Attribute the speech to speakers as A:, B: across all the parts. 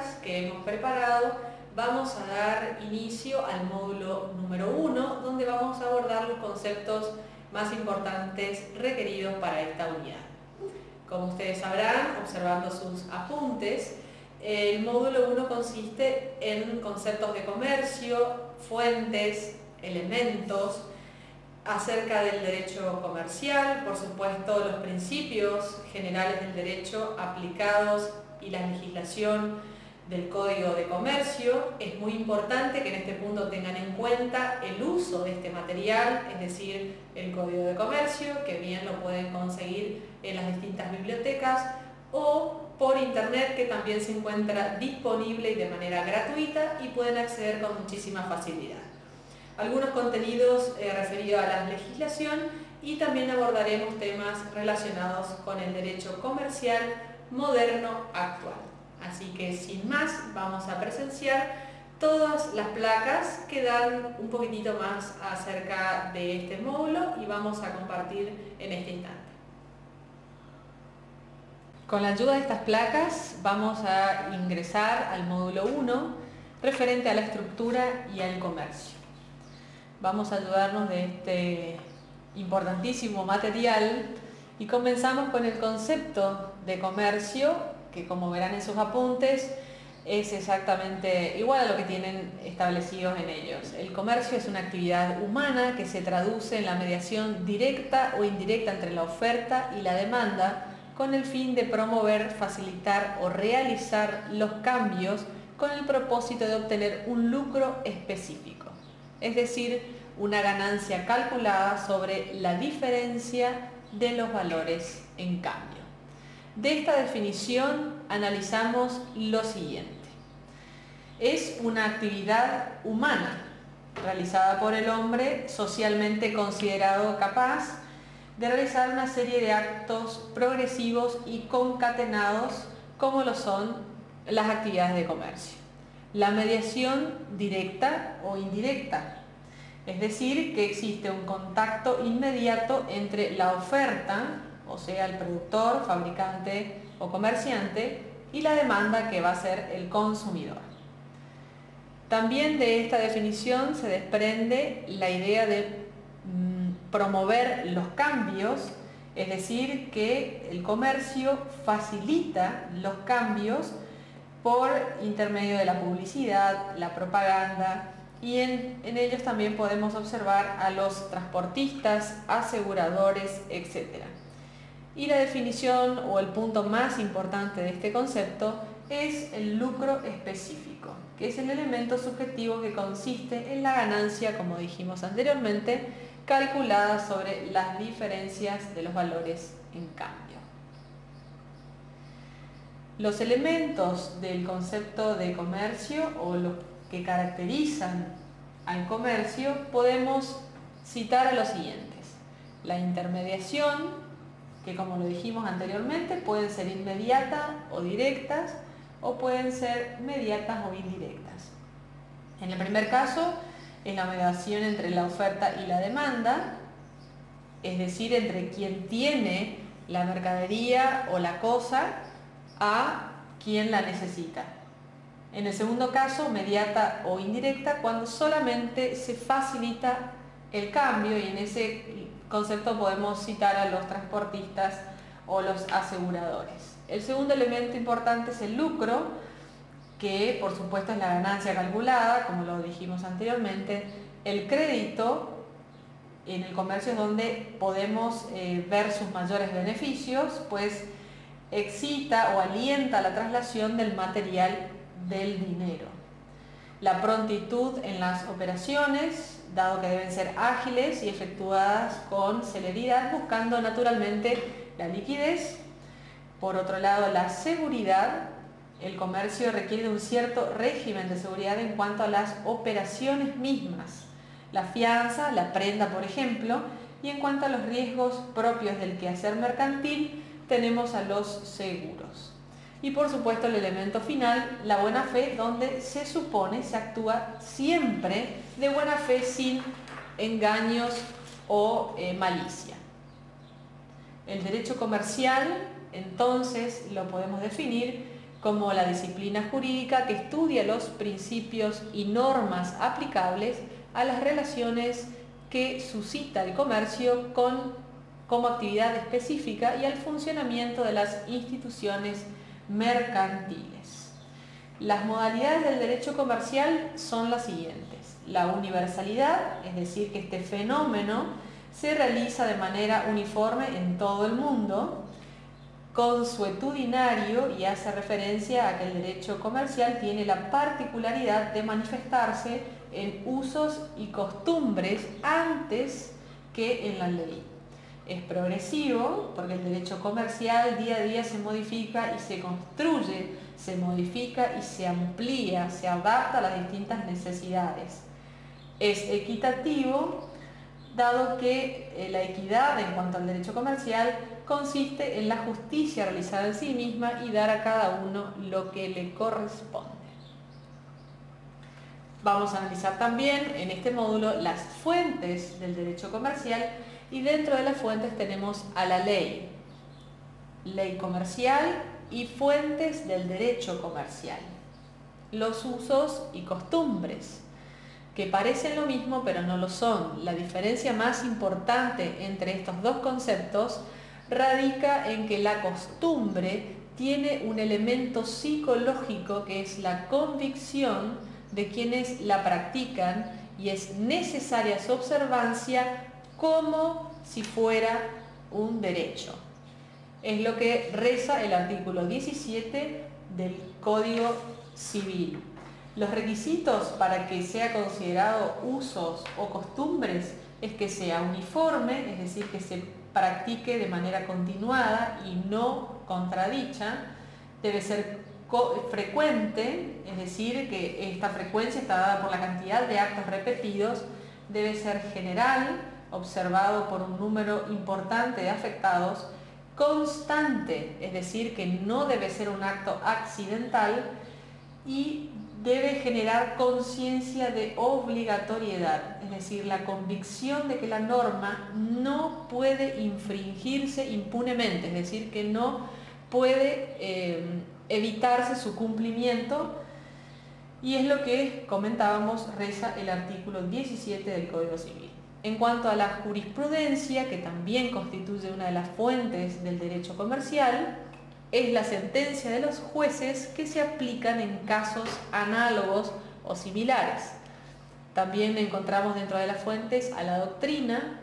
A: placas que hemos preparado, vamos a dar inicio al módulo número 1, donde vamos a abordar los conceptos más importantes requeridos para esta unidad. Como ustedes sabrán, observando sus apuntes, el módulo 1 consiste en conceptos de comercio, fuentes, elementos, acerca del derecho comercial, por supuesto los principios generales del derecho aplicados y la legislación del Código de Comercio. Es muy importante que en este punto tengan en cuenta el uso de este material, es decir, el Código de Comercio, que bien lo pueden conseguir en las distintas bibliotecas o por internet, que también se encuentra disponible y de manera gratuita y pueden acceder con muchísima facilidad. Algunos contenidos referidos a la legislación y también abordaremos temas relacionados con el derecho comercial moderno actual. Así que sin más vamos a presenciar todas las placas que dan un poquitito más acerca de este módulo y vamos a compartir en este instante. Con la ayuda de estas placas vamos a ingresar al módulo 1 referente a la estructura y al comercio. Vamos a ayudarnos de este importantísimo material y comenzamos con el concepto de comercio, que como verán en sus apuntes es exactamente igual a lo que tienen establecidos en ellos. El comercio es una actividad humana que se traduce en la mediación directa o indirecta entre la oferta y la demanda con el fin de promover, facilitar o realizar los cambios con el propósito de obtener un lucro específico, es decir, una ganancia calculada sobre la diferencia de los valores en cambio. De esta definición analizamos lo siguiente. Es una actividad humana realizada por el hombre socialmente considerado capaz de realizar una serie de actos progresivos y concatenados como lo son las actividades de comercio. La mediación directa o indirecta, es decir, que existe un contacto inmediato entre la oferta, o sea, el productor, fabricante o comerciante, y la demanda, que va a ser el consumidor. También de esta definición se desprende la idea de promover los cambios, es decir, que el comercio facilita los cambios por intermedio de la publicidad, la propaganda, y en ellos también podemos observar a los transportistas, aseguradores, etc. Y la definición o el punto más importante de este concepto es el lucro específico, que es el elemento subjetivo que consiste en la ganancia, como dijimos anteriormente, calculada sobre las diferencias de los valores en cambio. Los elementos del concepto de comercio o los que caracterizan al comercio podemos citar a los siguientes. La intermediación, que como lo dijimos anteriormente, pueden ser inmediatas o directas o pueden ser mediatas o indirectas. En el primer caso es la mediación entre la oferta y la demanda, es decir, entre quien tiene la mercadería o la cosa a quien la necesita. En el segundo caso, mediata o indirecta, cuando solamente se facilita el cambio, y en ese concepto podemos citar a los transportistas o los aseguradores. El segundo elemento importante es el lucro, que por supuesto es la ganancia calculada, como lo dijimos anteriormente. El crédito en el comercio es donde podemos ver sus mayores beneficios, pues excita o alienta la traslación del material del dinero. La prontitud en las operaciones, dado que deben ser ágiles y efectuadas con celeridad, buscando naturalmente la liquidez. Por otro lado, la seguridad. El comercio requiere de un cierto régimen de seguridad en cuanto a las operaciones mismas, la fianza, la prenda, por ejemplo, y en cuanto a los riesgos propios del quehacer mercantil, tenemos a los seguros. Y por supuesto el elemento final, la buena fe, donde se supone se actúa siempre de buena fe sin engaños o malicia. El derecho comercial, entonces, lo podemos definir como la disciplina jurídica que estudia los principios y normas aplicables a las relaciones que suscita el comercio como actividad específica y al funcionamiento de las instituciones mercantiles. Las modalidades del derecho comercial son las siguientes: la universalidad, es decir, que este fenómeno se realiza de manera uniforme en todo el mundo; consuetudinario, y hace referencia a que el derecho comercial tiene la particularidad de manifestarse en usos y costumbres antes que en la ley. Es progresivo, porque el derecho comercial día a día se modifica y se construye, se modifica y se amplía, se adapta a las distintas necesidades. Es equitativo, dado que la equidad en cuanto al derecho comercial consiste en la justicia realizada en sí misma y dar a cada uno lo que le corresponde. Vamos a analizar también en este módulo las fuentes del derecho comercial, y dentro de las fuentes tenemos a la ley comercial y fuentes del derecho comercial, los usos y costumbres, que parecen lo mismo pero no lo son. La diferencia más importante entre estos dos conceptos radica en que la costumbre tiene un elemento psicológico que es la convicción de quienes la practican, y es necesaria su observancia como si fuera un derecho. Es lo que reza el artículo 17 del Código Civil. Los requisitos para que sea considerado usos o costumbres es que sea uniforme, es decir, que se practique de manera continuada y no contradicha; debe ser frecuente, es decir, que esta frecuencia está dada por la cantidad de actos repetidos; debe ser general, observado por un número importante de afectados; constante, es decir, que no debe ser un acto accidental; y debe generar conciencia de obligatoriedad, es decir, la convicción de que la norma no puede infringirse impunemente, es decir, que no puede evitarse su cumplimiento, y es lo que comentábamos, reza el artículo 17 del Código Civil. En cuanto a la jurisprudencia, que también constituye una de las fuentes del derecho comercial, es la sentencia de los jueces que se aplican en casos análogos o similares. También encontramos dentro de las fuentes a la doctrina,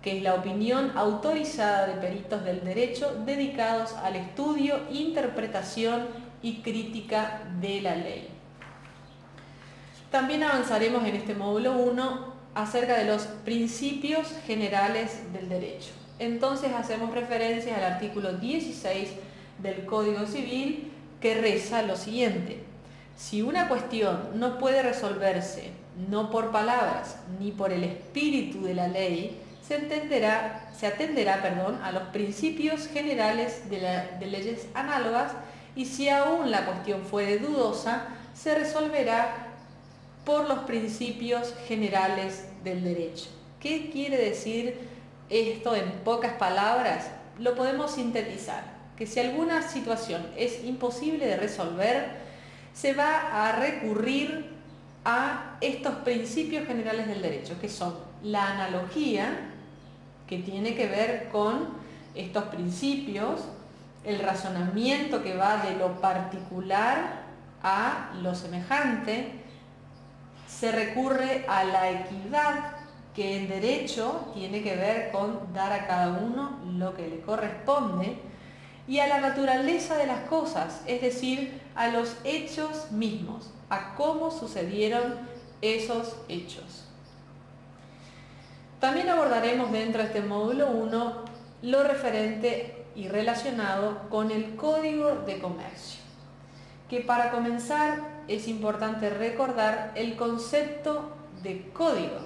A: que es la opinión autorizada de peritos del derecho dedicados al estudio, interpretación y crítica de la ley. También avanzaremos en este módulo 1 acerca de los principios generales del derecho. Entonces hacemos referencia al artículo 16 del Código Civil, que reza lo siguiente: si una cuestión no puede resolverse no por palabras ni por el espíritu de la ley, se atenderá a los principios generales de leyes análogas, y si aún la cuestión fuere dudosa, se resolverá por los principios generales del derecho. ¿Qué quiere decir esto en pocas palabras? Lo podemos sintetizar: que si alguna situación es imposible de resolver, se va a recurrir a estos principios generales del derecho, que son la analogía, que tiene que ver con estos principios, el razonamiento que va de lo particular a lo semejante; se recurre a la equidad, que en derecho tiene que ver con dar a cada uno lo que le corresponde; y a la naturaleza de las cosas, es decir, a los hechos mismos, a cómo sucedieron esos hechos. También abordaremos dentro de este módulo 1 lo referente y relacionado con el Código de Comercio, que para comenzar es importante recordar el concepto de código.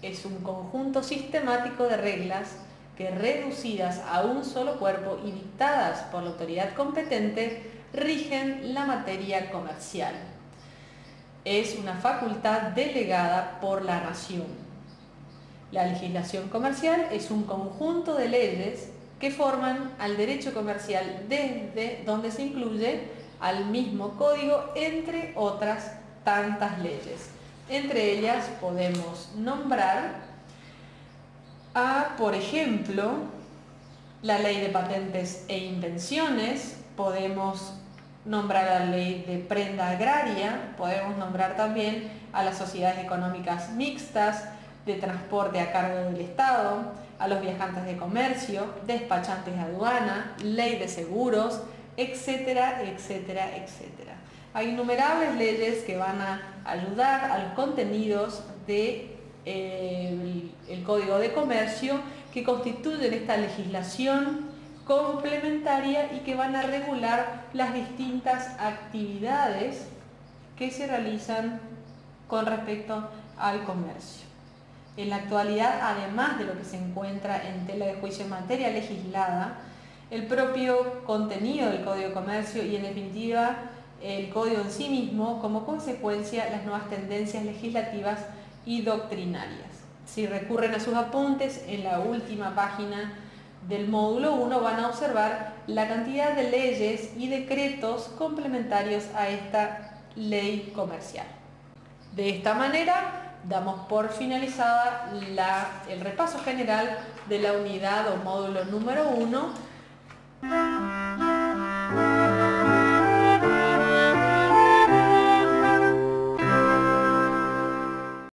A: Es un conjunto sistemático de reglas que, reducidas a un solo cuerpo y dictadas por la autoridad competente, rigen la materia comercial. Es una facultad delegada por la nación. La legislación comercial es un conjunto de leyes que forman al derecho comercial, desde donde se incluye al mismo código, entre otras tantas leyes. Entre ellas podemos nombrar por ejemplo, la Ley de Patentes e Invenciones, podemos nombrar la Ley de Prenda Agraria, podemos nombrar también a las sociedades económicas mixtas, de transporte a cargo del Estado, a los viajantes de comercio, despachantes de aduana, ley de seguros, etcétera, etcétera, etcétera. Hay innumerables leyes que van a ayudar a los contenidos de el Código de Comercio, que constituyen esta legislación complementaria y que van a regular las distintas actividades que se realizan con respecto al comercio. En la actualidad, además de lo que se encuentra en tela de juicio en materia legislada, el propio contenido del Código de Comercio y, en definitiva, el Código en sí mismo, como consecuencia, las nuevas tendencias legislativas y doctrinarias. Si recurren a sus apuntes, en la última página del módulo 1 van a observar la cantidad de leyes y decretos complementarios a esta ley comercial. De esta manera, damos por finalizada el repaso general de la unidad o módulo número 1.